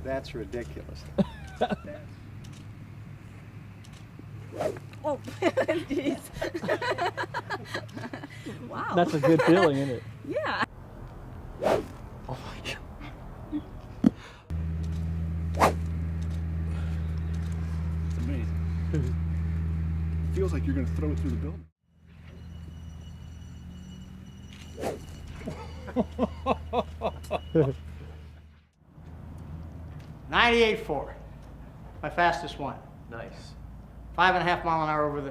That's ridiculous. Oh, jeez. Wow. That's a good feeling, isn't it? Yeah. Oh my God. It's amazing. It feels like you're going to throw it through the building. .98.4, my fastest one. Nice. 5.5 mile an hour over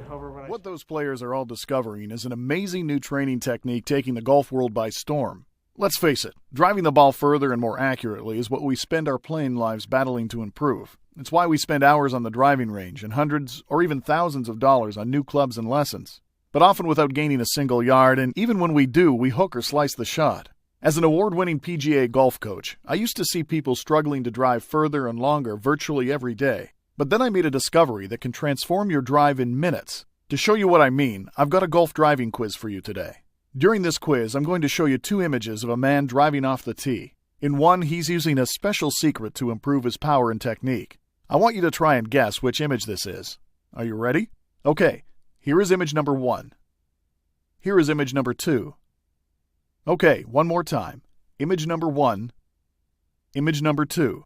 What those players are all discovering is an amazing new training technique taking the golf world by storm. Let's face it, driving the ball further and more accurately is what we spend our playing lives battling to improve. It's why we spend hours on the driving range and hundreds or even thousands of dollars on new clubs and lessons, but often without gaining a single yard, and even when we do, we hook or slice the shot. As an award-winning PGA golf coach, I used to see people struggling to drive further and longer virtually every day. But then I made a discovery that can transform your drive in minutes. To show you what I mean, I've got a golf driving quiz for you today. During this quiz, I'm going to show you 2 images of a man driving off the tee. In one, he's using a special secret to improve his power and technique. I want you to try and guess which image this is. Are you ready? Okay, here is image number 1. Here is image number 2. Okay, one more time. Image number 1. Image number 2.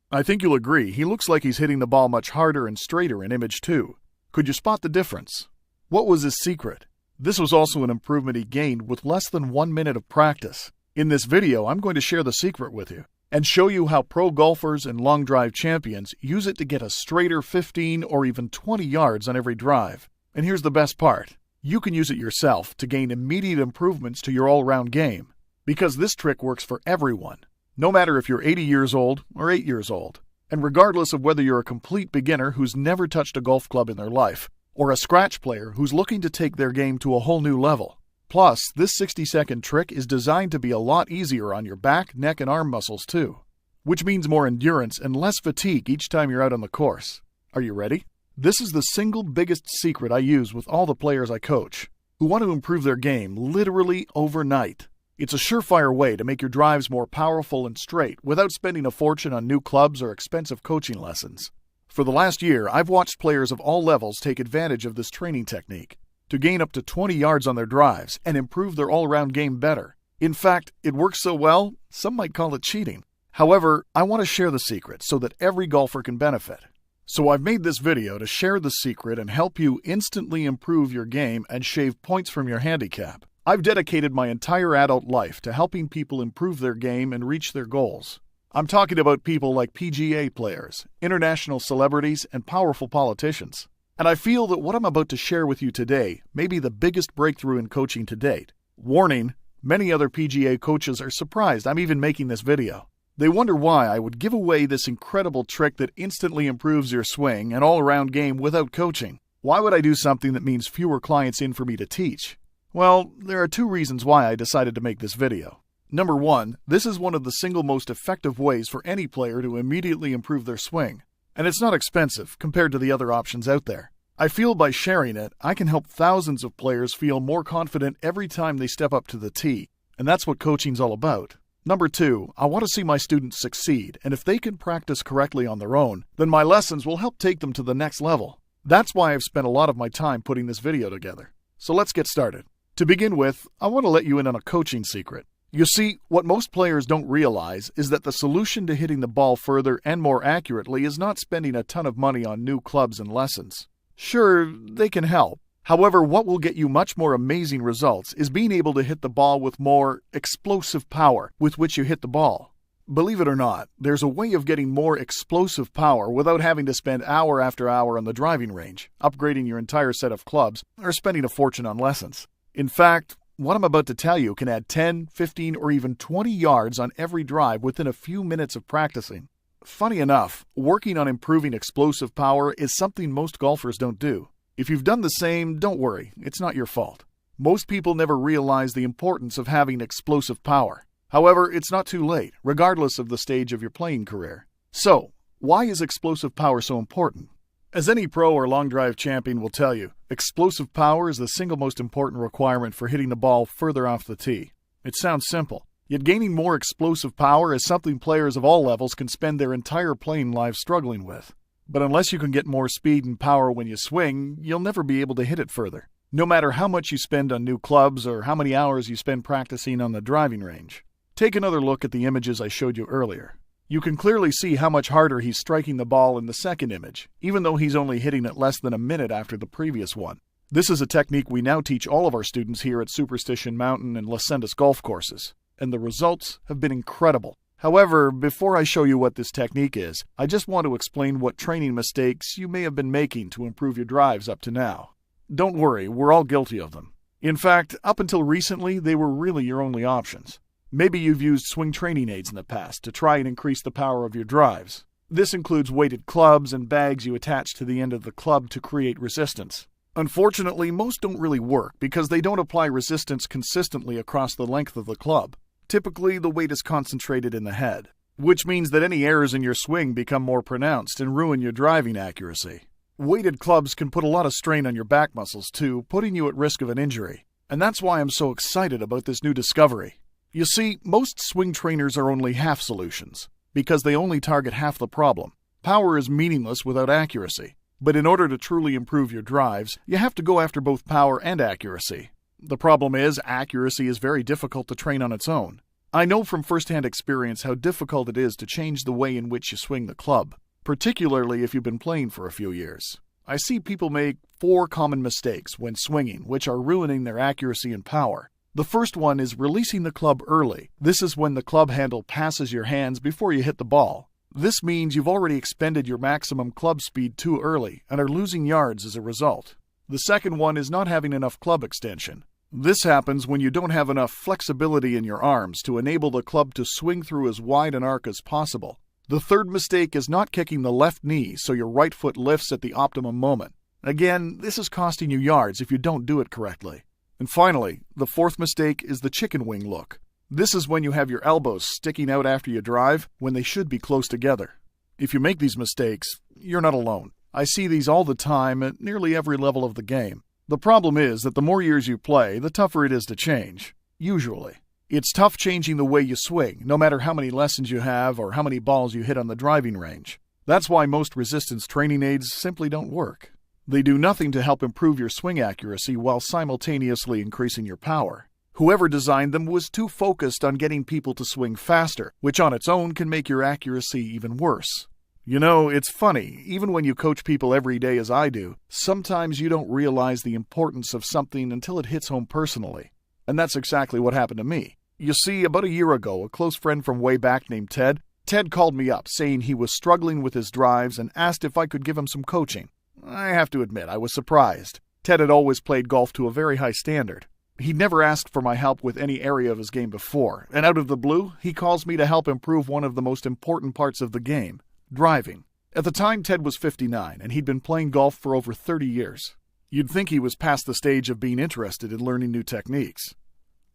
I think you'll agree, he looks like he's hitting the ball much harder and straighter in image 2. Could you spot the difference? What was his secret? This was also an improvement he gained with less than 1 minute of practice. In this video, I'm going to share the secret with you and show you how pro golfers and long drive champions use it to get a straighter 15 or even 20 yards on every drive. And here's the best part. You can use it yourself to gain immediate improvements to your all-round game. Because this trick works for everyone. No matter if you're 80 years old or 8 years old, and regardless of whether you're a complete beginner who's never touched a golf club in their life, or a scratch player who's looking to take their game to a whole new level. Plus, this 60-second trick is designed to be a lot easier on your back, neck, and arm muscles too, which means more endurance and less fatigue each time you're out on the course. Are you ready? This is the single biggest secret I use with all the players I coach, who want to improve their game literally overnight. It's a surefire way to make your drives more powerful and straight without spending a fortune on new clubs or expensive coaching lessons. For the last year, I've watched players of all levels take advantage of this training technique to gain up to 20 yards on their drives and improve their all-around game better. In fact, it works so well, some might call it cheating. However, I want to share the secret so that every golfer can benefit. So I've made this video to share the secret and help you instantly improve your game and shave points from your handicap. I've dedicated my entire adult life to helping people improve their game and reach their goals. I'm talking about people like PGA players, international celebrities, and powerful politicians. And I feel that what I'm about to share with you today may be the biggest breakthrough in coaching to date. Warning, many other PGA coaches are surprised I'm even making this video. They wonder why I would give away this incredible trick that instantly improves your swing and all-around game without coaching. Why would I do something that means fewer clients in for me to teach? Well, there are 2 reasons why I decided to make this video. Number 1, this is one of the single most effective ways for any player to immediately improve their swing. And it's not expensive compared to the other options out there. I feel by sharing it, I can help thousands of players feel more confident every time they step up to the tee. And that's what coaching's all about. Number 2, I want to see my students succeed, and if they can practice correctly on their own, then my lessons will help take them to the next level. That's why I've spent a lot of my time putting this video together. So let's get started. To begin with, I want to let you in on a coaching secret. You see, what most players don't realize is that the solution to hitting the ball further and more accurately is not spending a ton of money on new clubs and lessons. Sure, they can help. However, what will get you much more amazing results is being able to hit the ball with more explosive power with which you hit the ball. Believe it or not, there's a way of getting more explosive power without having to spend hour after hour on the driving range, upgrading your entire set of clubs, or spending a fortune on lessons. In fact, what I'm about to tell you can add 10, 15, or even 20 yards on every drive within a few minutes of practicing. Funny enough, working on improving explosive power is something most golfers don't do. If you've done the same, don't worry, it's not your fault. Most people never realize the importance of having explosive power. However, it's not too late, regardless of the stage of your playing career. So, why is explosive power so important? As any pro or long drive champion will tell you, explosive power is the single most important requirement for hitting the ball further off the tee. It sounds simple. Yet gaining more explosive power is something players of all levels can spend their entire playing lives struggling with. But unless you can get more speed and power when you swing, you'll never be able to hit it further, no matter how much you spend on new clubs or how many hours you spend practicing on the driving range. Take another look at the images I showed you earlier. You can clearly see how much harder he's striking the ball in the second image, even though he's only hitting it less than a minute after the previous one. This is a technique we now teach all of our students here at Superstition Mountain and Las Sendas golf courses, and the results have been incredible. However, before I show you what this technique is, I just want to explain what training mistakes you may have been making to improve your drives up to now. Don't worry, we're all guilty of them. In fact, up until recently, they were really your only options. Maybe you've used swing training aids in the past to try and increase the power of your drives. This includes weighted clubs and bags you attach to the end of the club to create resistance. Unfortunately, most don't really work because they don't apply resistance consistently across the length of the club. Typically, the weight is concentrated in the head, which means that any errors in your swing become more pronounced and ruin your driving accuracy. Weighted clubs can put a lot of strain on your back muscles too, putting you at risk of an injury. And that's why I'm so excited about this new discovery. You see, most swing trainers are only half solutions, because they only target half the problem. Power is meaningless without accuracy. But in order to truly improve your drives, you have to go after both power and accuracy. The problem is, accuracy is very difficult to train on its own. I know from first-hand experience how difficult it is to change the way in which you swing the club, particularly if you've been playing for a few years. I see people make 4 common mistakes when swinging, which are ruining their accuracy and power. The first one is releasing the club early. This is when the club handle passes your hands before you hit the ball. This means you've already expended your maximum club speed too early and are losing yards as a result. The second one is not having enough club extension. This happens when you don't have enough flexibility in your arms to enable the club to swing through as wide an arc as possible. The third mistake is not kicking the left knee so your right foot lifts at the optimum moment. Again, this is costing you yards if you don't do it correctly. And finally, the fourth mistake is the chicken wing look. This is when you have your elbows sticking out after you drive when they should be close together. If you make these mistakes, you're not alone. I see these all the time at nearly every level of the game. The problem is that the more years you play, the tougher it is to change. Usually. It's tough changing the way you swing, no matter how many lessons you have or how many balls you hit on the driving range. That's why most resistance training aids simply don't work. They do nothing to help improve your swing accuracy while simultaneously increasing your power. Whoever designed them was too focused on getting people to swing faster, which on its own can make your accuracy even worse. You know, it's funny, even when you coach people every day as I do, sometimes you don't realize the importance of something until it hits home personally. And that's exactly what happened to me. You see, about a year ago, a close friend from way back named Ted called me up saying he was struggling with his drives and asked if I could give him some coaching. I have to admit, I was surprised. Ted had always played golf to a very high standard. He'd never asked for my help with any area of his game before, and out of the blue, he calls me to help improve one of the most important parts of the game, driving. At the time, Ted was 59, and he'd been playing golf for over 30 years. You'd think he was past the stage of being interested in learning new techniques.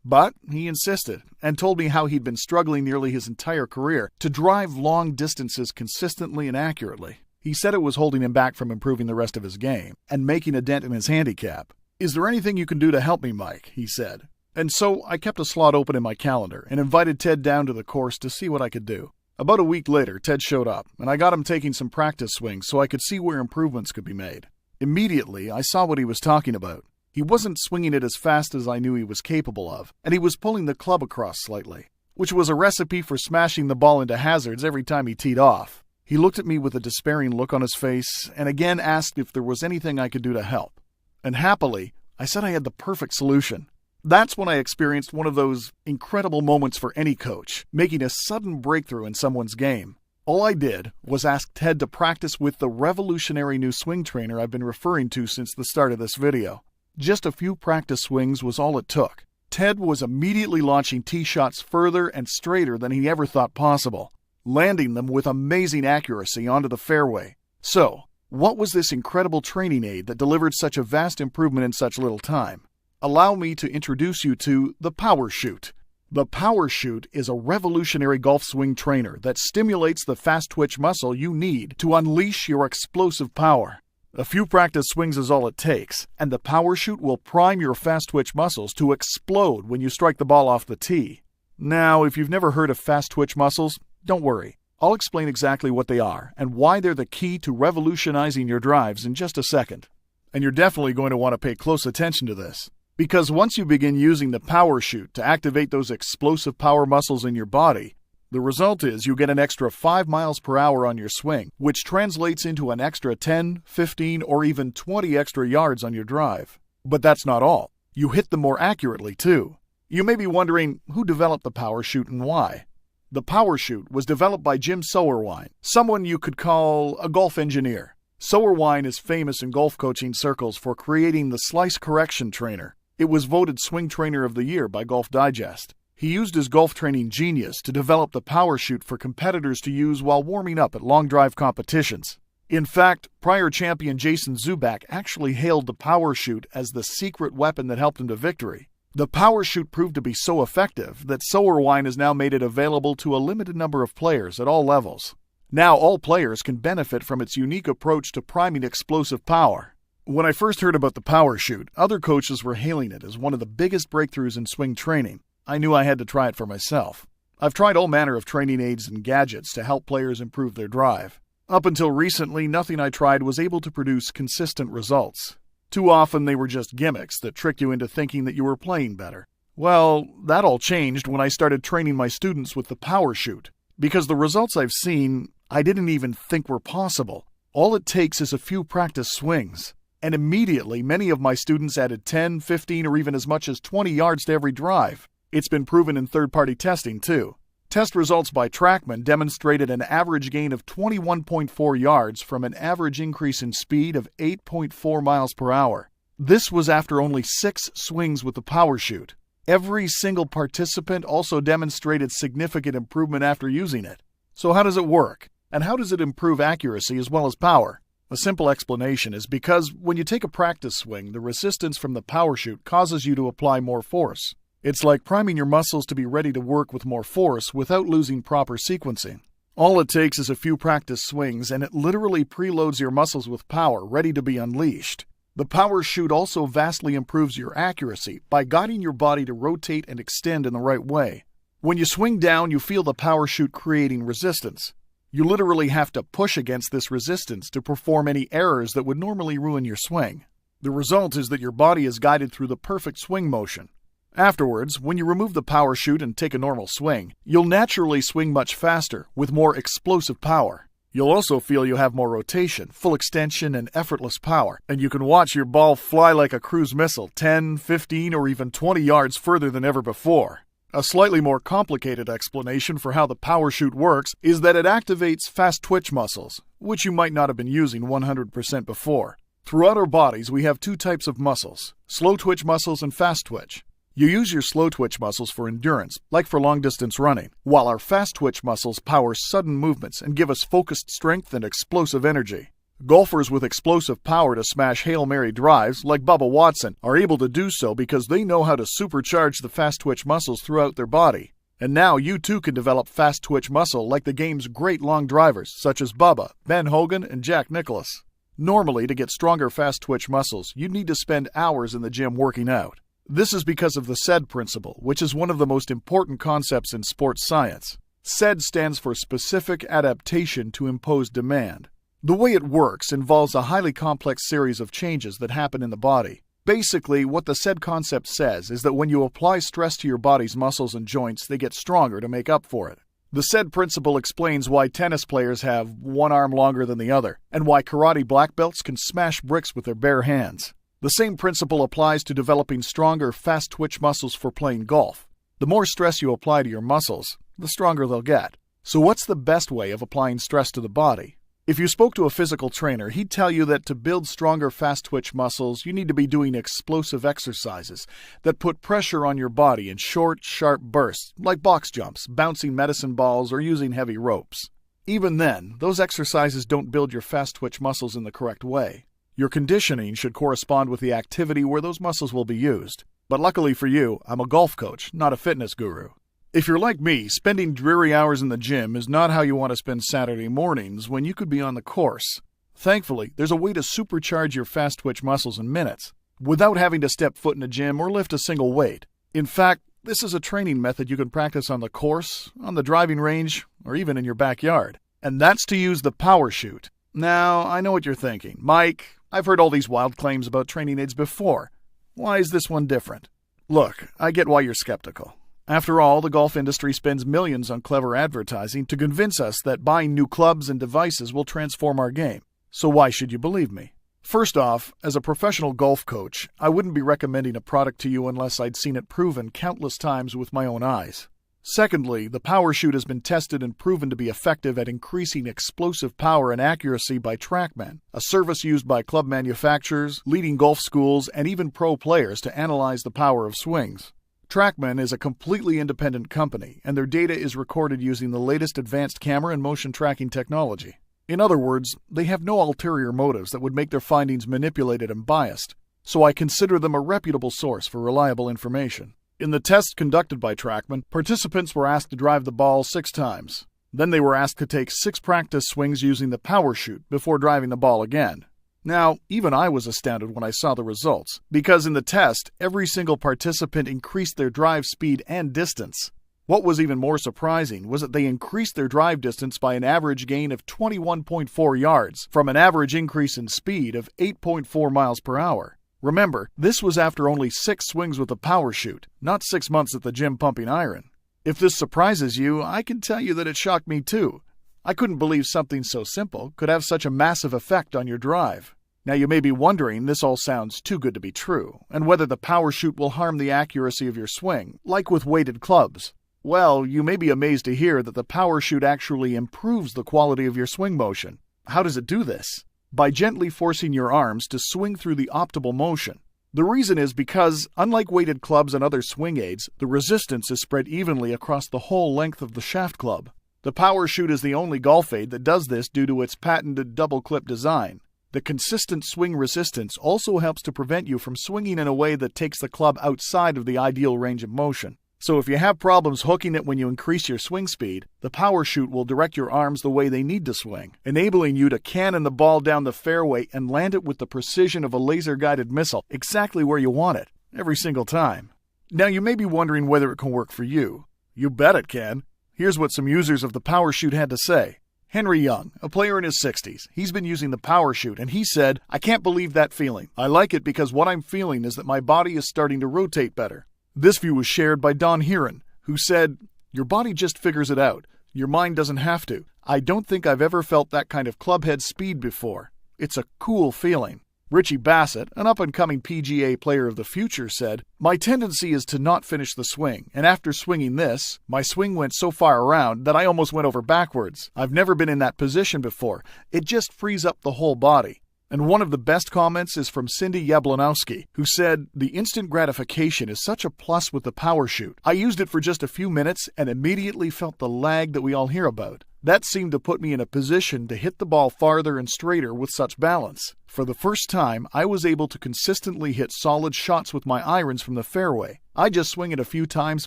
But he insisted, and told me how he'd been struggling nearly his entire career to drive long distances consistently and accurately. He said it was holding him back from improving the rest of his game, and making a dent in his handicap. "Is there anything you can do to help me, Mike?" he said. And so I kept a slot open in my calendar and invited Ted down to the course to see what I could do. About a week later, Ted showed up, and I got him taking some practice swings so I could see where improvements could be made. Immediately, I saw what he was talking about. He wasn't swinging it as fast as I knew he was capable of, and he was pulling the club across slightly, which was a recipe for smashing the ball into hazards every time he teed off. He looked at me with a despairing look on his face and again asked if there was anything I could do to help. And happily, I said I had the perfect solution. That's when I experienced one of those incredible moments for any coach, making a sudden breakthrough in someone's game. All I did was ask Ted to practice with the revolutionary new swing trainer I've been referring to since the start of this video. Just a few practice swings was all it took. Ted was immediately launching tee shots further and straighter than he ever thought possible, landing them with amazing accuracy onto the fairway. So, what was this incredible training aid that delivered such a vast improvement in such little time? Allow me to introduce you to the PowerChute. The PowerChute is a revolutionary golf swing trainer that stimulates the fast twitch muscle you need to unleash your explosive power. A few practice swings is all it takes, and the PowerChute will prime your fast twitch muscles to explode when you strike the ball off the tee. Now, if you've never heard of fast twitch muscles, don't worry. I'll explain exactly what they are and why they're the key to revolutionizing your drives in just a second. And you're definitely going to want to pay close attention to this, because once you begin using the PowerChute to activate those explosive power muscles in your body, the result is you get an extra 5 miles per hour on your swing, which translates into an extra 10, 15, or even 20 extra yards on your drive. But that's not all. You hit them more accurately, too. You may be wondering who developed the PowerChute and why. The PowerChute was developed by Jim Sowerwine, someone you could call a golf engineer. Sowerwine is famous in golf coaching circles for creating the Slice Correction Trainer. It was voted Swing Trainer of the Year by Golf Digest. He used his golf training genius to develop the PowerChute for competitors to use while warming up at long drive competitions. In fact, prior champion Jason Zubak actually hailed the PowerChute as the secret weapon that helped him to victory. The PowerChute proved to be so effective that Sowerwine has now made it available to a limited number of players at all levels. Now all players can benefit from its unique approach to priming explosive power. When I first heard about the PowerChute, other coaches were hailing it as one of the biggest breakthroughs in swing training. I knew I had to try it for myself. I've tried all manner of training aids and gadgets to help players improve their drive. Up until recently, nothing I tried was able to produce consistent results. Too often they were just gimmicks that tricked you into thinking that you were playing better. Well, that all changed when I started training my students with the PowerChute, because the results I've seen, I didn't even think were possible. All it takes is a few practice swings, and immediately many of my students added 10, 15, or even as much as 20 yards to every drive. It's been proven in third-party testing, too. Test results by TrackMan demonstrated an average gain of 21.4 yards from an average increase in speed of 8.4 miles per hour. This was after only 6 swings with the PowerChute. Every single participant also demonstrated significant improvement after using it. So how does it work? And how does it improve accuracy as well as power? A simple explanation is because when you take a practice swing, the resistance from the PowerChute causes you to apply more force. It's like priming your muscles to be ready to work with more force without losing proper sequencing. All it takes is a few practice swings and it literally preloads your muscles with power ready to be unleashed. The PowerChute also vastly improves your accuracy by guiding your body to rotate and extend in the right way. When you swing down, you feel the PowerChute creating resistance. You literally have to push against this resistance to perform any errors that would normally ruin your swing. The result is that your body is guided through the perfect swing motion. Afterwards, when you remove the PowerChute and take a normal swing, you'll naturally swing much faster, with more explosive power. You'll also feel you have more rotation, full extension, and effortless power, and you can watch your ball fly like a cruise missile 10, 15, or even 20 yards further than ever before. A slightly more complicated explanation for how the PowerChute works is that it activates fast twitch muscles, which you might not have been using 100% before. Throughout our bodies, we have 2 types of muscles, slow twitch muscles and fast twitch. You use your slow twitch muscles for endurance, like for long-distance running, while our fast twitch muscles power sudden movements and give us focused strength and explosive energy. Golfers with explosive power to smash Hail Mary drives, like Bubba Watson, are able to do so because they know how to supercharge the fast twitch muscles throughout their body. And now you too can develop fast twitch muscle like the game's great long drivers, such as Bubba, Ben Hogan, and Jack Nicklaus. Normally, to get stronger fast twitch muscles, you'd need to spend hours in the gym working out. This is because of the SAID principle, which is one of the most important concepts in sports science. SAID stands for Specific Adaptation to Imposed Demand. The way it works involves a highly complex series of changes that happen in the body. Basically, what the SAID concept says is that when you apply stress to your body's muscles and joints, they get stronger to make up for it. The SAID principle explains why tennis players have one arm longer than the other, and why karate black belts can smash bricks with their bare hands. The same principle applies to developing stronger, fast-twitch muscles for playing golf. The more stress you apply to your muscles, the stronger they'll get. So what's the best way of applying stress to the body? If you spoke to a physical trainer, he'd tell you that to build stronger fast-twitch muscles, you need to be doing explosive exercises that put pressure on your body in short, sharp bursts, like box jumps, bouncing medicine balls, or using heavy ropes. Even then, those exercises don't build your fast-twitch muscles in the correct way. Your conditioning should correspond with the activity where those muscles will be used. But luckily for you, I'm a golf coach, not a fitness guru. If you're like me, spending dreary hours in the gym is not how you want to spend Saturday mornings when you could be on the course. Thankfully, there's a way to supercharge your fast-twitch muscles in minutes, without having to step foot in a gym or lift a single weight. In fact, This is a training method you can practice on the course, on the driving range, or even in your backyard. And that's to use the PowerChute. Now, I know what you're thinking. Mike, I've heard all these wild claims about training aids before. Why is this one different? Look, I get why you're skeptical. After all, the golf industry spends millions on clever advertising to convince us that buying new clubs and devices will transform our game. So why should you believe me? First off, as a professional golf coach, I wouldn't be recommending a product to you unless I'd seen it proven countless times with my own eyes. Secondly, the PowerChute has been tested and proven to be effective at increasing explosive power and accuracy by TrackMan, a service used by club manufacturers, leading golf schools, and even pro players to analyze the power of swings. TrackMan is a completely independent company, and their data is recorded using the latest advanced camera and motion tracking technology. In other words, they have no ulterior motives that would make their findings manipulated and biased, so I consider them a reputable source for reliable information. In the test conducted by TrackMan, participants were asked to drive the ball 6 times. Then they were asked to take 6 practice swings using the PowerChute before driving the ball again. Now, even I was astounded when I saw the results, because in the test, every single participant increased their drive speed and distance. What was even more surprising was that they increased their drive distance by an average gain of 21.4 yards, from an average increase in speed of 8.4 miles per hour. Remember, this was after only 6 swings with the PowerChute, not 6 months at the gym pumping iron. If this surprises you, I can tell you that it shocked me too. I couldn't believe something so simple could have such a massive effect on your drive. Now you may be wondering this all sounds too good to be true, and whether the PowerChute will harm the accuracy of your swing, like with weighted clubs. Well, you may be amazed to hear that the PowerChute actually improves the quality of your swing motion. How does it do this? By gently forcing your arms to swing through the optimal motion. The reason is because, unlike weighted clubs and other swing aids, the resistance is spread evenly across the whole length of the shaft club. The PowerChute is the only golf aid that does this due to its patented double-clip design. The consistent swing resistance also helps to prevent you from swinging in a way that takes the club outside of the ideal range of motion. So if you have problems hooking it when you increase your swing speed, the PowerChute will direct your arms the way they need to swing, enabling you to cannon the ball down the fairway and land it with the precision of a laser-guided missile exactly where you want it, every single time. Now you may be wondering whether it can work for you. You bet it can. Here's what some users of the PowerChute had to say. Henry Young, a player in his 60s, he's been using the PowerChute, and he said, "I can't believe that feeling. I like it because what I'm feeling is that my body is starting to rotate better." This view was shared by Don Heron, who said, "Your body just figures it out. Your mind doesn't have to. I don't think I've ever felt that kind of clubhead speed before. It's a cool feeling." Richie Bassett, an up-and-coming PGA player of the future, said, "My tendency is to not finish the swing, and after swinging this, my swing went so far around that I almost went over backwards. I've never been in that position before. It just frees up the whole body." And one of the best comments is from Cindy Yablonowski, who said, "The instant gratification is such a plus with the PowerChute. I used it for just a few minutes and immediately felt the lag that we all hear about. That seemed to put me in a position to hit the ball farther and straighter with such balance. For the first time, I was able to consistently hit solid shots with my irons from the fairway. I just swing it a few times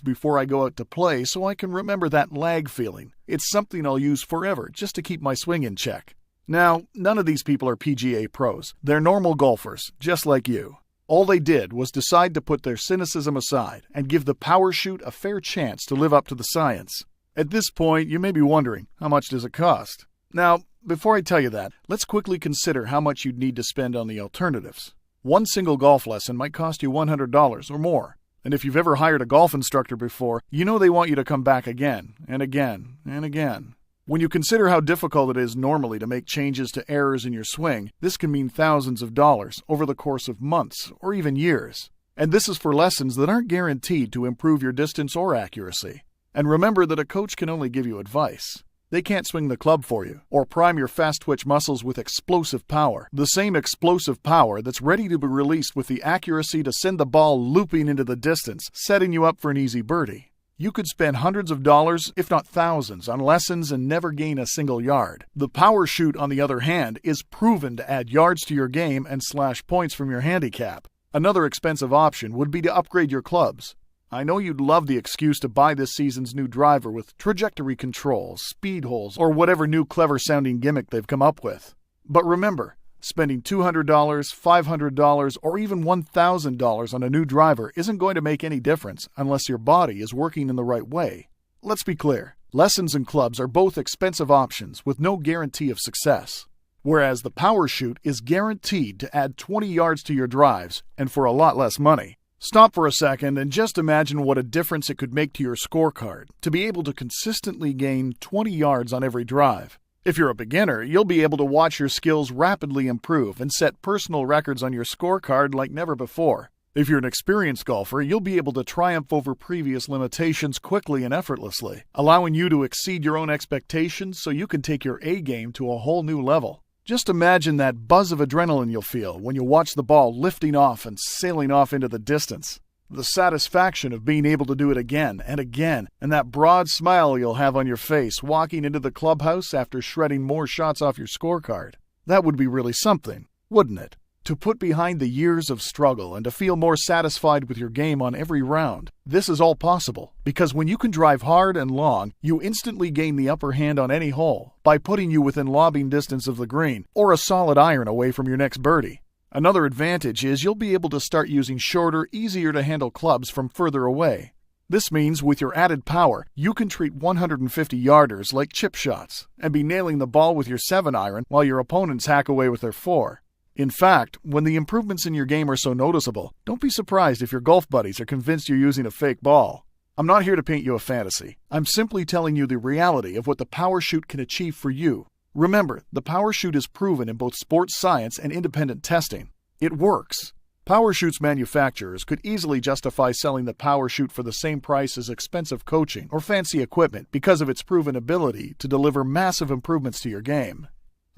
before I go out to play so I can remember that lag feeling. It's something I'll use forever just to keep my swing in check." Now, none of these people are PGA pros. They're normal golfers, just like you. All they did was decide to put their cynicism aside and give the PowerChute a fair chance to live up to the science. At this point, you may be wondering, how much does it cost? Now, before I tell you that, let's quickly consider how much you'd need to spend on the alternatives. One single golf lesson might cost you $100 or more. And if you've ever hired a golf instructor before, you know they want you to come back again and again and again. When you consider how difficult it is normally to make changes to errors in your swing, this can mean thousands of dollars over the course of months or even years. And this is for lessons that aren't guaranteed to improve your distance or accuracy. And remember that a coach can only give you advice. They can't swing the club for you or prime your fast-twitch muscles with explosive power, the same explosive power that's ready to be released with the accuracy to send the ball looping into the distance, setting you up for an easy birdie. You could spend hundreds of dollars, if not thousands, on lessons and never gain a single yard. The PowerChute, on the other hand, is proven to add yards to your game and slash points from your handicap. Another expensive option would be to upgrade your clubs. I know you'd love the excuse to buy this season's new driver with trajectory control, speed holes, or whatever new clever-sounding gimmick they've come up with. But remember, Spending $200, $500, or even $1,000 on a new driver isn't going to make any difference unless your body is working in the right way. Let's be clear, lessons and clubs are both expensive options with no guarantee of success. Whereas the PowerChute is guaranteed to add 20 yards to your drives and for a lot less money. Stop for a second and just imagine what a difference it could make to your scorecard to be able to consistently gain 20 yards on every drive. If you're a beginner, you'll be able to watch your skills rapidly improve and set personal records on your scorecard like never before. If you're an experienced golfer, you'll be able to triumph over previous limitations quickly and effortlessly, allowing you to exceed your own expectations so you can take your A game to a whole new level. Just imagine that buzz of adrenaline you'll feel when you watch the ball lifting off and sailing off into the distance. The satisfaction of being able to do it again and again, and that broad smile you'll have on your face walking into the clubhouse after shredding more shots off your scorecard. That would be really something, wouldn't it? To put behind the years of struggle and to feel more satisfied with your game on every round. This is all possible because when you can drive hard and long, you instantly gain the upper hand on any hole by putting you within lobbing distance of the green or a solid iron away from your next birdie. Another advantage is you'll be able to start using shorter, easier-to-handle clubs from further away. This means with your added power, you can treat 150-yarders like chip shots and be nailing the ball with your 7-iron while your opponents hack away with their 4. In fact, when the improvements in your game are so noticeable, don't be surprised if your golf buddies are convinced you're using a fake ball. I'm not here to paint you a fantasy. I'm simply telling you the reality of what the PowerChute can achieve for you. Remember, the PowerChute is proven in both sports science and independent testing. It works. PowerChute's manufacturers could easily justify selling the PowerChute for the same price as expensive coaching or fancy equipment because of its proven ability to deliver massive improvements to your game.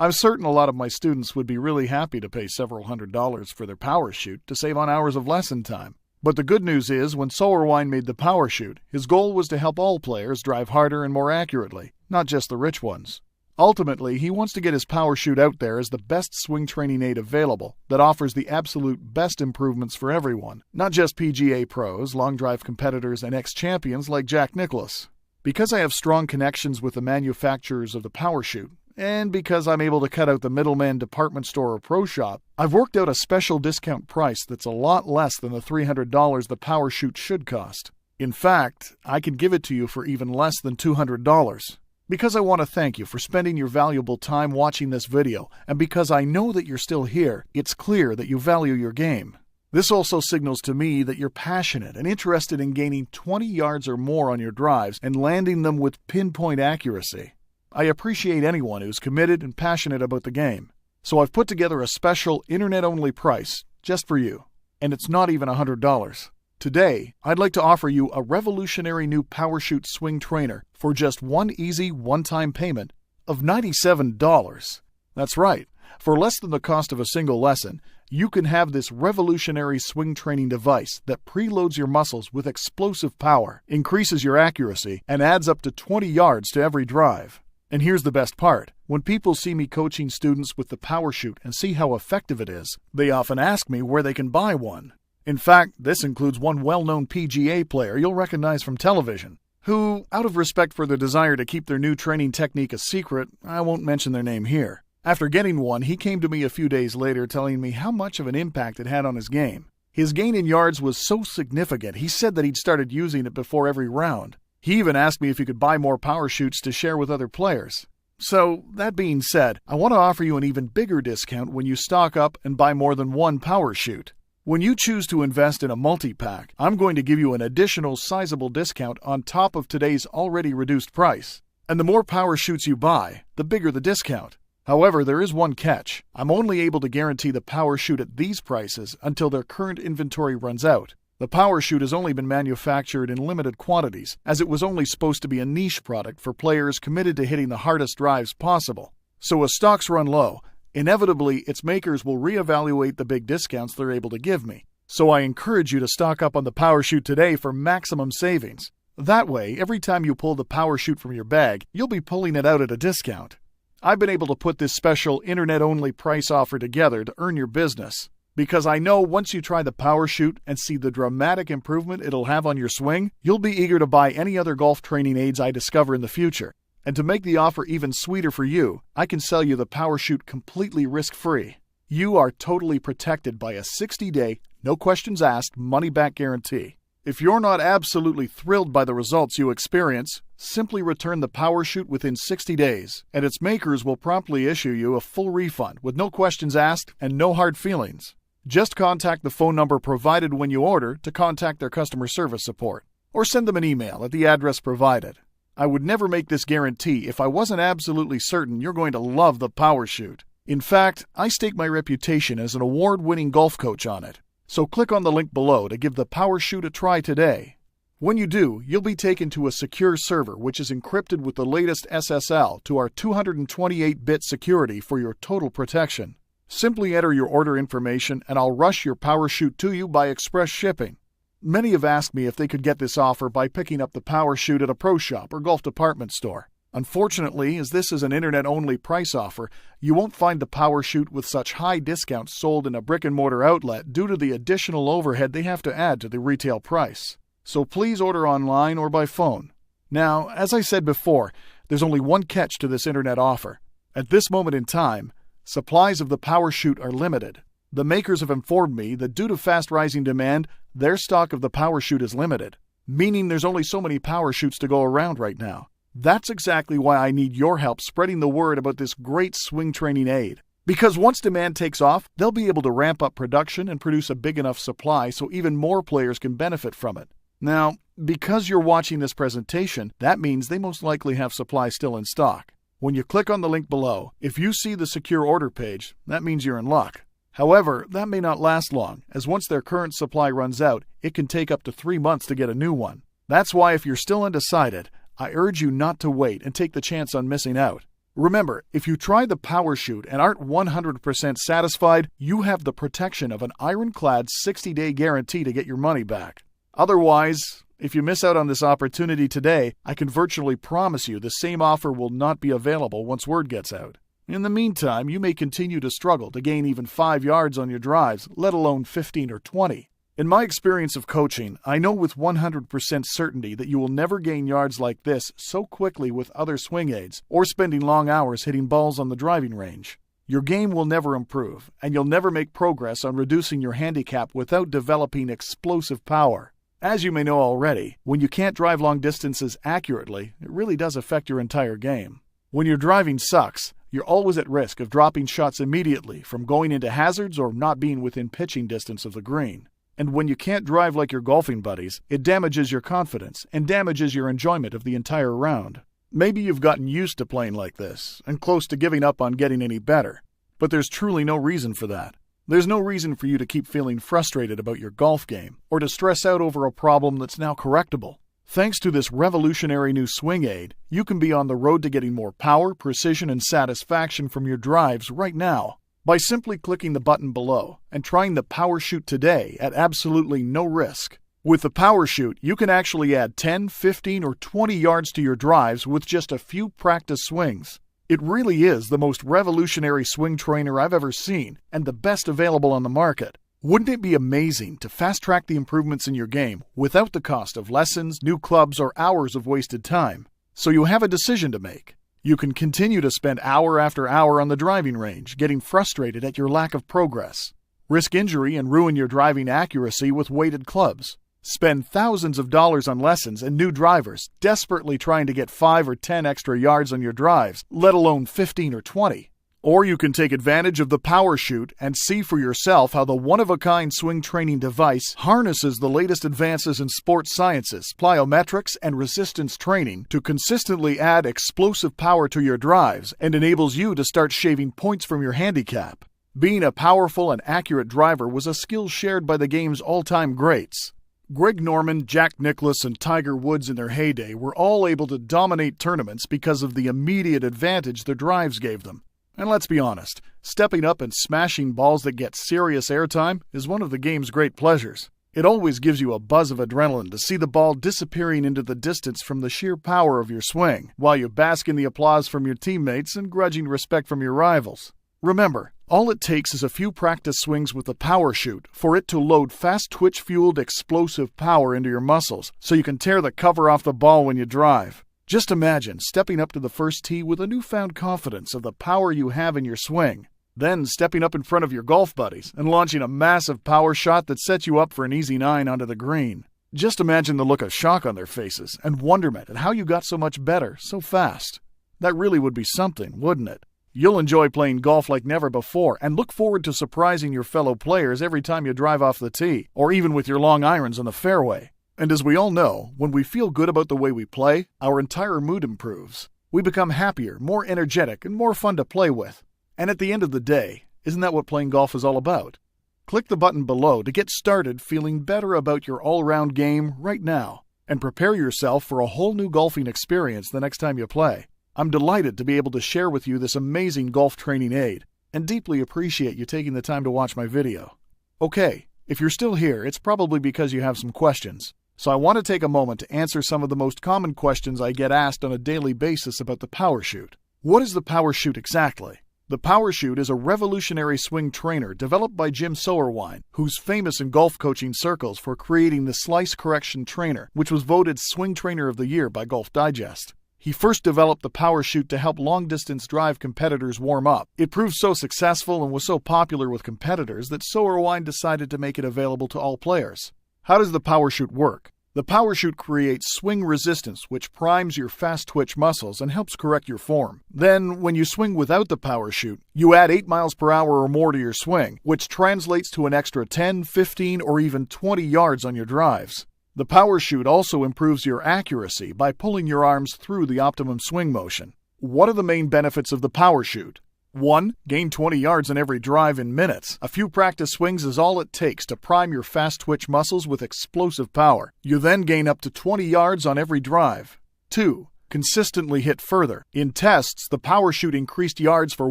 I'm certain a lot of my students would be really happy to pay several $100s for their PowerChute to save on hours of lesson time. But the good news is, when Sowerwine made the PowerChute, his goal was to help all players drive harder and more accurately, not just the rich ones. Ultimately, he wants to get his PowerChute out there as the best swing training aid available that offers the absolute best improvements for everyone, not just PGA pros, long drive competitors, and ex-champions like Jack Nicklaus. Because I have strong connections with the manufacturers of the PowerChute, and because I'm able to cut out the middleman department store or pro shop, I've worked out a special discount price that's a lot less than the $300 the PowerChute should cost. In fact, I can give it to you for even less than $200. Because I want to thank you for spending your valuable time watching this video, and because I know that you're still here, it's clear that you value your game. This also signals to me that you're passionate and interested in gaining 20 yards or more on your drives and landing them with pinpoint accuracy. I appreciate anyone who's committed and passionate about the game. So I've put together a special internet-only price just for you, and it's not even $100. Today, I'd like to offer you a revolutionary new PowerChute swing trainer for just one easy one-time payment of $97. That's right. For less than the cost of a single lesson, you can have this revolutionary swing training device that preloads your muscles with explosive power, increases your accuracy, and adds up to 20 yards to every drive. And here's the best part. When people see me coaching students with the PowerChute and see how effective it is, they often ask me where they can buy one. In fact, this includes one well-known PGA player you'll recognize from television, who, out of respect for their desire to keep their new training technique a secret, I won't mention their name here. After getting one, he came to me a few days later telling me how much of an impact it had on his game. His gain in yards was so significant, he said that he'd started using it before every round. He even asked me if he could buy more PowerChutes to share with other players. So, that being said, I want to offer you an even bigger discount when you stock up and buy more than one PowerChute. When you choose to invest in a multi-pack, I'm going to give you an additional sizable discount on top of today's already reduced price. And the more PowerChutes you buy, the bigger the discount. However, there is one catch. I'm only able to guarantee the PowerChute at these prices until their current inventory runs out. The PowerChute has only been manufactured in limited quantities, as it was only supposed to be a niche product for players committed to hitting the hardest drives possible. So as stocks run low, inevitably its makers will reevaluate the big discounts they're able to give me. So I encourage you to stock up on the PowerChute today for maximum savings. That way, every time you pull the PowerChute from your bag, you'll be pulling it out at a discount. I've been able to put this special internet-only price offer together to earn your business, because I know once you try the PowerChute and see the dramatic improvement it'll have on your swing, you'll be eager to buy any other golf training aids I discover in the future. And to make the offer even sweeter for you, I can sell you the PowerChute completely risk-free. You are totally protected by a 60-day, no questions asked, money-back guarantee. If you're not absolutely thrilled by the results you experience, simply return the PowerChute within 60 days, and its makers will promptly issue you a full refund with no questions asked and no hard feelings. Just contact the phone number provided when you order to contact their customer service support, or send them an email at the address provided. I would never make this guarantee if I wasn't absolutely certain you're going to love the PowerChute. In fact, I stake my reputation as an award-winning golf coach on it. So click on the link below to give the PowerChute a try today. When you do, you'll be taken to a secure server which is encrypted with the latest SSL to our 228-bit security for your total protection. Simply enter your order information and I'll rush your PowerChute to you by express shipping. Many have asked me if they could get this offer by picking up the PowerChute at a pro shop or golf department store. Unfortunately, as this is an internet-only price offer, you won't find the PowerChute with such high discounts sold in a brick-and-mortar outlet due to the additional overhead they have to add to the retail price. So please order online or by phone. Now, as I said before, there's only one catch to this internet offer. At this moment in time, supplies of the PowerChute are limited. The makers have informed me that due to fast-rising demand, their stock of the PowerChute is limited, meaning there's only so many PowerChutes to go around right now. That's exactly why I need your help spreading the word about this great swing training aid. Because once demand takes off, they'll be able to ramp up production and produce a big enough supply so even more players can benefit from it. Now, because you're watching this presentation, that means they most likely have supply still in stock. When you click on the link below, if you see the secure order page, that means you're in luck. However, that may not last long, as once their current supply runs out, it can take up to 3 months to get a new one. That's why if you're still undecided, I urge you not to wait and take the chance on missing out. Remember, if you try the PowerChute and aren't 100% satisfied, you have the protection of an ironclad 60-day guarantee to get your money back. Otherwise, if you miss out on this opportunity today, I can virtually promise you the same offer will not be available once word gets out. In the meantime, you may continue to struggle to gain even 5 yards on your drives, let alone 15 or 20. In my experience of coaching, I know with 100% certainty that you will never gain yards like this so quickly with other swing aids or spending long hours hitting balls on the driving range. Your game will never improve, and you'll never make progress on reducing your handicap without developing explosive power. As you may know already, when you can't drive long distances accurately, it really does affect your entire game. When your driving sucks, you're always at risk of dropping shots immediately from going into hazards or not being within pitching distance of the green. And when you can't drive like your golfing buddies, it damages your confidence and damages your enjoyment of the entire round. Maybe you've gotten used to playing like this and close to giving up on getting any better, but there's truly no reason for that. There's no reason for you to keep feeling frustrated about your golf game or to stress out over a problem that's now correctable. Thanks to this revolutionary new swing aid, you can be on the road to getting more power, precision, and satisfaction from your drives right now. By simply clicking the button below and trying the PowerChute today at absolutely no risk. With the PowerChute, you can actually add 10, 15, or 20 yards to your drives with just a few practice swings. It really is the most revolutionary swing trainer I've ever seen and the best available on the market. Wouldn't it be amazing to fast-track the improvements in your game without the cost of lessons, new clubs, or hours of wasted time? So you have a decision to make. You can continue to spend hour after hour on the driving range, getting frustrated at your lack of progress. Risk injury and ruin your driving accuracy with weighted clubs. Spend thousands of dollars on lessons and new drivers, desperately trying to get 5 or 10 extra yards on your drives, let alone 15 or 20. Or you can take advantage of the PowerChute and see for yourself how the one-of-a-kind swing training device harnesses the latest advances in sports sciences, plyometrics, and resistance training to consistently add explosive power to your drives and enables you to start shaving points from your handicap. Being a powerful and accurate driver was a skill shared by the game's all-time greats. Greg Norman, Jack Nicklaus, and Tiger Woods in their heyday were all able to dominate tournaments because of the immediate advantage their drives gave them. And let's be honest, stepping up and smashing balls that get serious airtime is one of the game's great pleasures. It always gives you a buzz of adrenaline to see the ball disappearing into the distance from the sheer power of your swing, while you bask in the applause from your teammates and grudging respect from your rivals. Remember, all it takes is a few practice swings with the PowerChute for it to load fast twitch-fueled explosive power into your muscles so you can tear the cover off the ball when you drive. Just imagine stepping up to the first tee with a newfound confidence of the power you have in your swing. Then stepping up in front of your golf buddies and launching a massive power shot that sets you up for an easy 9 onto the green. Just imagine the look of shock on their faces and wonderment at how you got so much better so fast. That really would be something, wouldn't it? You'll enjoy playing golf like never before and look forward to surprising your fellow players every time you drive off the tee, or even with your long irons on the fairway. And as we all know, when we feel good about the way we play, our entire mood improves. We become happier, more energetic, and more fun to play with. And at the end of the day, isn't that what playing golf is all about? Click the button below to get started feeling better about your all-around game right now, and prepare yourself for a whole new golfing experience the next time you play. I'm delighted to be able to share with you this amazing golf training aid, and deeply appreciate you taking the time to watch my video. Okay, if you're still here, it's probably because you have some questions. So I want to take a moment to answer some of the most common questions I get asked on a daily basis about the PowerChute. What is the PowerChute exactly? The PowerChute is a revolutionary swing trainer developed by Jim Soerwine, who's famous in golf coaching circles for creating the Slice Correction Trainer, which was voted Swing Trainer of the Year by Golf Digest. He first developed the PowerChute to help long-distance drive competitors warm up. It proved so successful and was so popular with competitors that Soerwine decided to make it available to all players. How does the PowerChute work? The PowerChute creates swing resistance, which primes your fast-twitch muscles and helps correct your form. Then, when you swing without the PowerChute, you add 8 miles per hour or more to your swing, which translates to an extra 10, 15, or even 20 yards on your drives. The PowerChute also improves your accuracy by pulling your arms through the optimum swing motion. What are the main benefits of the PowerChute? 1. Gain 20 yards on every drive in minutes. A few practice swings is all it takes to prime your fast-twitch muscles with explosive power. You then gain up to 20 yards on every drive. 2. Consistently hit further. In tests, the PowerChute increased yards for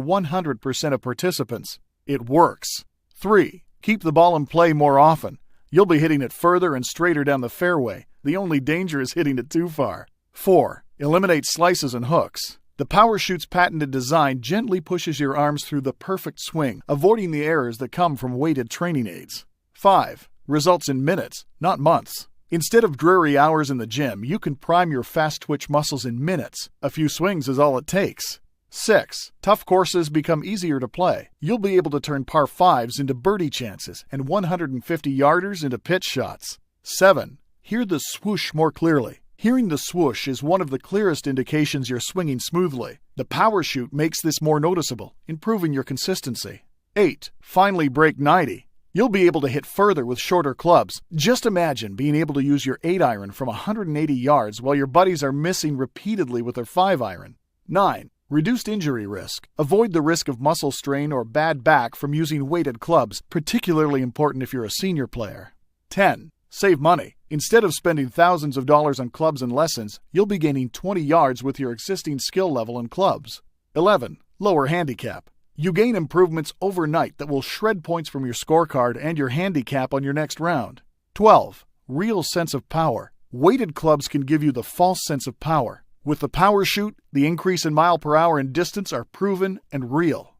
100% of participants. It works. 3. Keep the ball in play more often. You'll be hitting it further and straighter down the fairway. The only danger is hitting it too far. 4. Eliminate slices and hooks. The PowerChute's patented design gently pushes your arms through the perfect swing, avoiding the errors that come from weighted training aids. 5. Results in minutes, not months. Instead of dreary hours in the gym, you can prime your fast-twitch muscles in minutes. A few swings is all it takes. 6. Tough courses become easier to play. You'll be able to turn par 5s into birdie chances and 150-yarders into pitch shots. 7. Hear the swoosh more clearly. Hearing the swoosh is one of the clearest indications you're swinging smoothly. The PowerChute makes this more noticeable, improving your consistency. 8. Finally break 90. You'll be able to hit further with shorter clubs. Just imagine being able to use your 8-iron from 180 yards while your buddies are missing repeatedly with their 5-iron. 9. Reduced injury risk. Avoid the risk of muscle strain or bad back from using weighted clubs, particularly important if you're a senior player. 10. Save money. Instead of spending thousands of dollars on clubs and lessons, you'll be gaining 20 yards with your existing skill level and clubs. 11. Lower handicap. You gain improvements overnight that will shred points from your scorecard and your handicap on your next round. 12. Real sense of power. Weighted clubs can give you the false sense of power. With the PowerChute, the increase in mile per hour and distance are proven and real.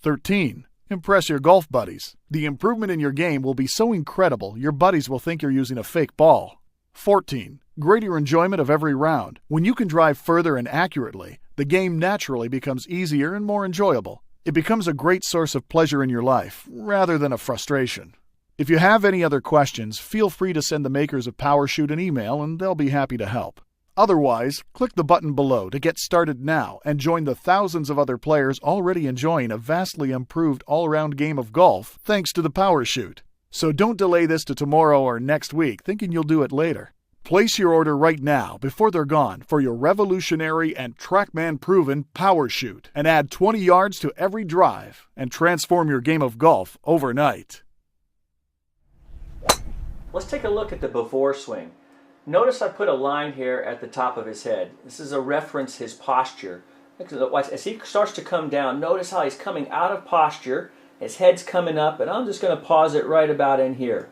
13. Impress your golf buddies. The improvement in your game will be so incredible, your buddies will think you're using a fake ball. 14. Greater enjoyment of every round. When you can drive further and accurately, the game naturally becomes easier and more enjoyable. It becomes a great source of pleasure in your life, rather than a frustration. If you have any other questions, feel free to send the makers of PowerChute an email and they'll be happy to help. Otherwise, click the button below to get started now and join the thousands of other players already enjoying a vastly improved all-around game of golf thanks to the PowerChute. So don't delay this to tomorrow or next week thinking you'll do it later. Place your order right now before they're gone for your revolutionary and TrackMan-proven PowerChute and add 20 yards to every drive and transform your game of golf overnight. Let's take a look at the before swing. Notice I put a line here at the top of his head. This is a reference his posture. As he starts to come down, notice how he's coming out of posture. His head's coming up, and I'm just going to pause it right about in here.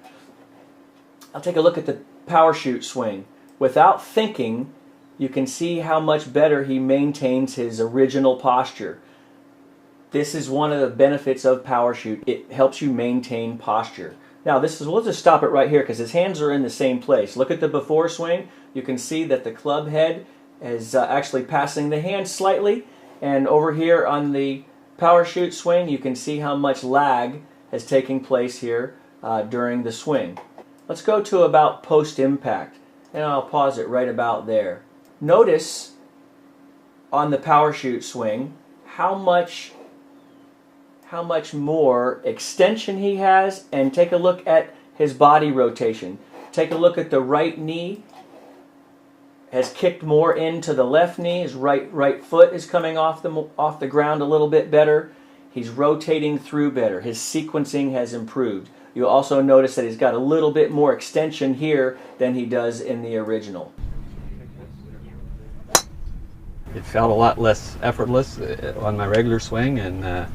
I'll take a look at the PowerChute swing. Without thinking, you can see how much better he maintains his original posture. This is one of the benefits of PowerChute. It helps you maintain posture. Now we'll just stop it right here because his hands are in the same place. Look at the before swing. You can see that the club head is actually passing the hand slightly. And over here on the PowerChute swing, you can see how much lag has taken place here during the swing. Let's go to about post-impact, and I'll pause it right about there. Notice on the PowerChute swing how much more extension he has, and take a look at his body rotation. Take a look at the right knee has kicked more into the left knee. His right foot is coming off the ground a little bit better. He's rotating through better. His sequencing has improved. You'll also notice that he's got a little bit more extension here than he does in the original. It felt a lot less effortless on my regular swing, and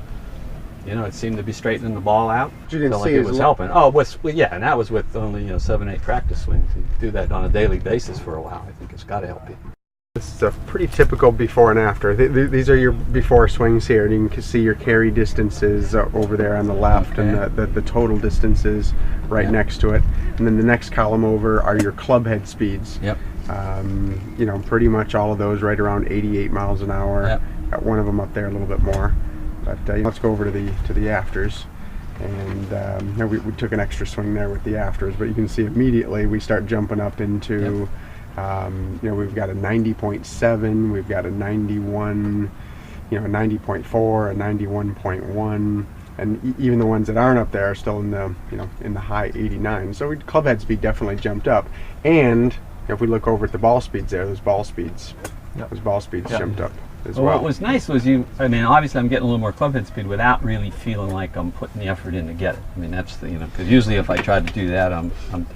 you know, it seemed to be straightening the ball out. You can felt see like it was helping. Oh, yeah, and that was with only 7-8 practice swings. You do that on a daily basis for a while. I think it's got to help you. This is a pretty typical before and after. These are your before swings here. You can see your carry distances over there on the left, okay. And the total distances right next to it. And then the next column over are your club head speeds. Yep. You know, pretty much all of those right around 88 miles an hour. Yep. Got one of them up there a little bit more. But let's go over to the afters. And we took an extra swing there with the afters, but you can see immediately we start jumping up into. Yep. You know, we've got a 90.7, we've got a 91, you know, a 90.4, a 91.1, and even the ones that aren't up there are still in the, you know, in the high 89. So club head speed definitely jumped up. And if we look over at the ball speeds there, those ball speeds jumped up as well. What was nice was I mean, obviously I'm getting a little more club head speed without really feeling like I'm putting the effort in to get it. I mean, that's the, you know, because usually if I try to do that,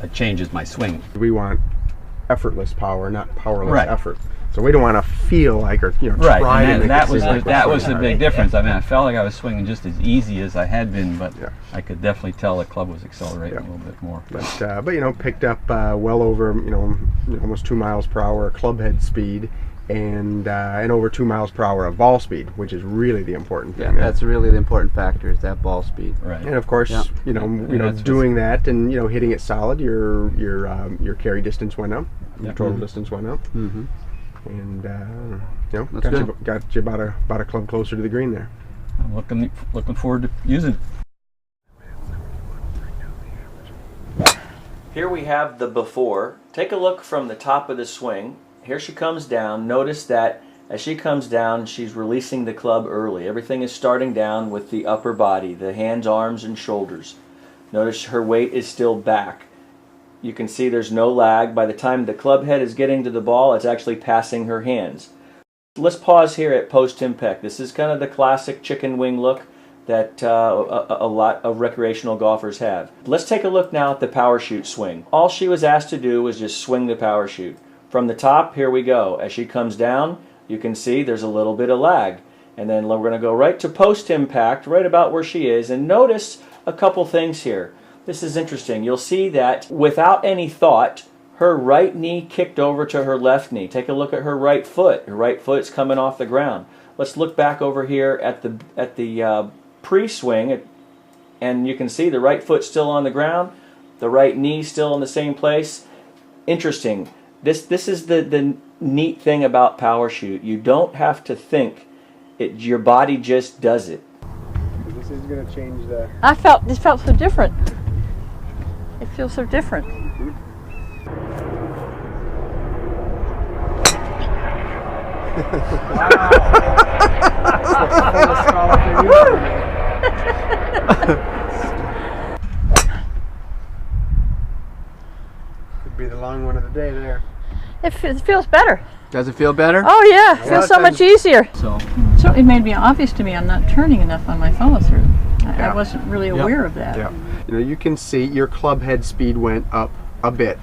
it changes my swing. We want effortless power, not powerless right. effort. So we don't want to feel like, or you know, right. try And to that make was it that was the big difference. I mean, I felt like I was swinging just as easy as I had been, but yeah. I could definitely tell the club was accelerating a little bit more. But you know, picked up well over, you know, almost 2 miles per hour club head speed, and over 2 miles per hour of ball speed, which is really the important thing. Yeah, that's really the important factor, is that ball speed. Right. And of course, you know, doing that and, you know, hitting it solid, your carry distance went up, your total distance went up, and you know, got you about a club closer to the green there. I'm looking forward to using it. Here we have the before. Take a look from the top of the swing. Here she comes down. Notice that as she comes down, she's releasing the club early. Everything is starting down with the upper body, the hands, arms, and shoulders. Notice her weight is still back. You can see there's no lag. By the time the club head is getting to the ball, it's actually passing her hands. Let's pause here at post-impact. This is kind of the classic chicken wing look that a lot of recreational golfers have. Let's take a look now at the PowerChute swing. All she was asked to do was just swing the PowerChute. From the top, here we go. As she comes down, you can see there's a little bit of lag. And then we're going to go right to post-impact, right about where she is. And notice a couple things here. This is interesting. You'll see that without any thought, her right knee kicked over to her left knee. Take a look at her right foot. Her right foot's coming off the ground. Let's look back over here at the pre-swing, and you can see the right foot still on the ground, the right knee still in the same place. Interesting. This is the neat thing about PowerChute. You don't have to think. Your body just does it. This is going to change the... This felt so different. It feels so different. Could be the long one of the day there. It feels better. Does it feel better? Oh yeah, it feels so much easier. So So it made me obvious to me I'm not turning enough on my follow through. I wasn't really aware of that. Yeah. You know, you can see your club head speed went up a bit.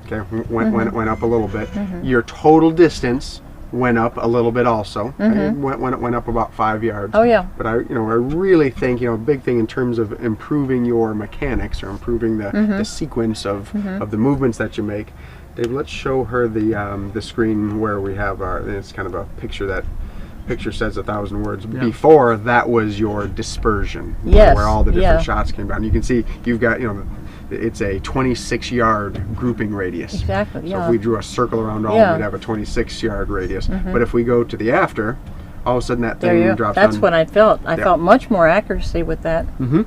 Okay, went up a little bit. Your total distance went up a little bit also. It went up about 5 yards. Oh yeah. But I really think, a big thing in terms of improving your mechanics or improving the sequence of the movements that you make. Dave, let's show her the screen where we have it's kind of a picture that picture says 1,000 words. Yeah. Before, that was your dispersion. Yes. Where all the different shots came down. You can see you've got, it's a 26-yard grouping radius. Exactly, So if we drew a circle around all, we'd have a 26-yard radius. But if we go to the after, all of a sudden that There thing you go. drops That's down. what I felt. I Yeah. felt much more accuracy with that. Mm-hmm.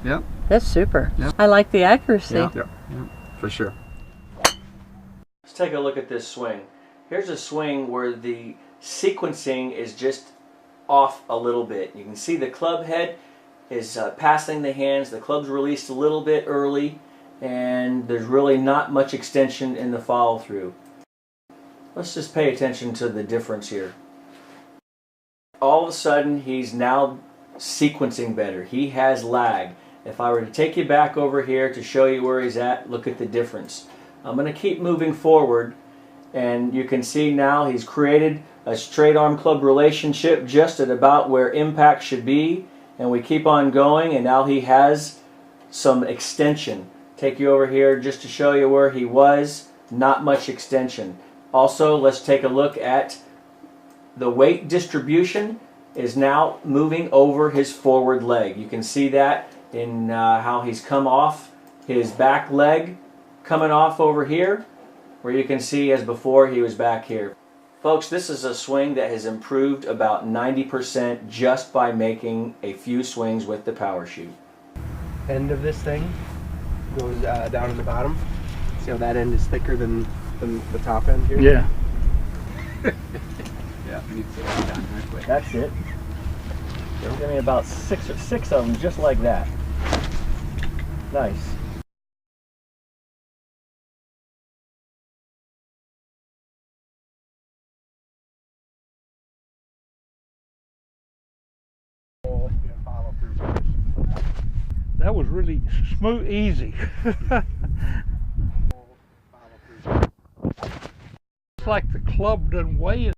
Yep. That's super. Yep. I like the accuracy. Yep. Yep. For sure. Let's take a look at this swing. Here's a swing where the sequencing is just off a little bit. You can see the club head is passing the hands. The club's released a little bit early, and there's really not much extension in the follow through. Let's just pay attention to the difference here. All of a sudden, he's now sequencing better. He has lag. If I were to take you back over here to show you where he's at, look at the difference. I'm going to keep moving forward, and you can see now he's created a straight arm club relationship just at about where impact should be, and we keep on going, and now he has some extension. Take you over here just to show you where he was. Not much extension. Also, let's take a look at the weight distribution is now moving over his forward leg. You can see that in how he's come off his back leg, coming off over here, where you can see as before he was back here. Folks, this is a swing that has improved about 90% just by making a few swings with the PowerChute. End of this thing goes down in the bottom. See how that end is thicker than the top end here? Yeah. Yeah, you need to sit down right quick. That's it. Give me about six of them just like that. Nice. That was really smooth, easy. It's like the club doesn't weigh it.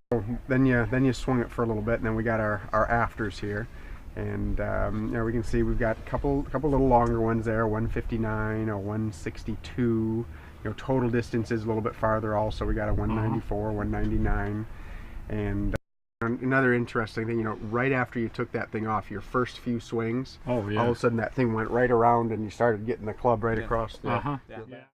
Then you swung it for a little bit, and then we got our afters here, and you know, we can see we've got a couple little longer ones there, 159 or 162. You know, total distance is a little bit farther. Also, we got a 194, 199, and another interesting thing, you know, right after you took that thing off, your first few swings, Oh yeah. all of a sudden that thing went right around, and you started getting the club right across the. Yeah.